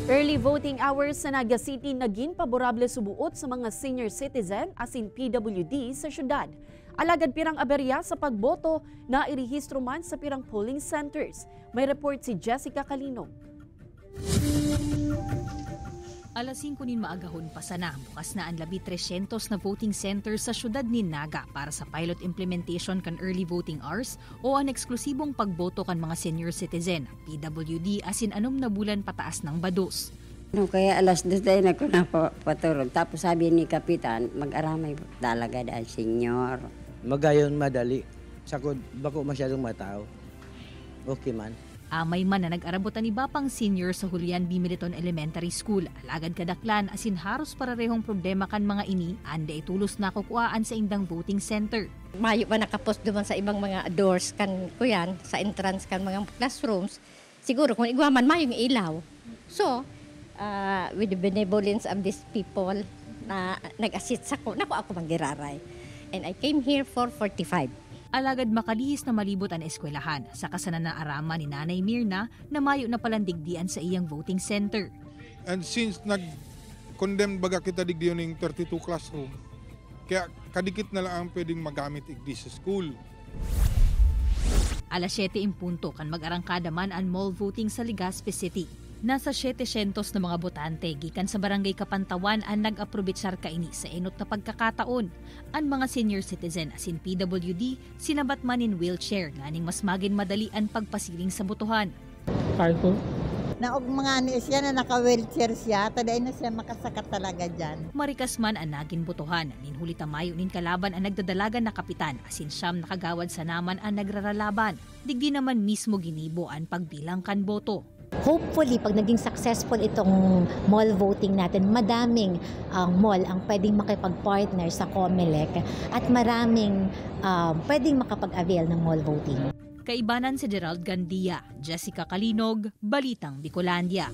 Early voting hours sa Naga City naging paborable subuot sa mga senior citizen asin PWD sa syudad. Alagad pirang aberya sa pagboto na irehistro man sa pirang polling centers. May report si Jessica Calinog. Alas 5 nin maagahon pa sana, bukas na ang 300 na voting centers sa syudad ni Naga para sa pilot implementation kan early voting hours o ang eksklusibong pagboto kan mga senior citizen, PWD asin anom na bulan pataas ng bados. Kaya alas 2 tayo na ko napatulog. Tapos sabi ni Kapitan, mag-aramay talaga dahil senior. Magayon madali. Sakod, bako masyadong matao. Okay man. Amay man na nag-arabutan ni Bapang Senior sa Julian B. Militon Elementary School. Alagad kadaklan asin haros pararehong problema kan mga ini, ande itulos na kukuhaan sa indang voting center. Mayo pa nakapost duman sa ibang mga doors kan kuyan, sa entrance kan mga classrooms. Siguro kung igwaman mayong ilaw. So, with the benevolence of these people na nag-assist sa ko, ako manggiraray. And I came here for 45. Alagad makalihis na malibot ang eskwelahan sa kasanan na arama ni Nanay Mirna na mayo na palandigdian sa iyang voting center. And since nag-condemn baga kita digdiyon ng 32 classroom, kaya kadikit na lang ang pwedeng magamit igdi sa school. Alas 7 in punto kan mag-arangkada man ang mall voting sa Legazpi City. Nasa 700 na mga botante gikan sa barangay Kapantawan ang nag-aprobitsar kaini sa enot na pagkakataon. Ang mga senior citizen asin PWD sinabat man in wheelchair nganing mas magin madali ang pagpasiling sa botohan. Na og mga anis siya na naka-wheelchair siya, taday na siya makasakat talaga dyan. Marikas man ang nagin botohan, ninhuli tamayo nin kalaban ang nagdadalagan na kapitan asin siyam nakagawad sa naman ang nagraralaban. Digdi naman mismo ginibo ang pagbilang kan boto. Hopefully, pag naging successful itong mall voting natin, madaming mall ang pwedeng makipag-partner sa COMELEC at maraming pwedeng makapag-avail ng mall voting. Kaibanan si Gerald Gandia, Jessica Calinog, Balitang Bicolandia.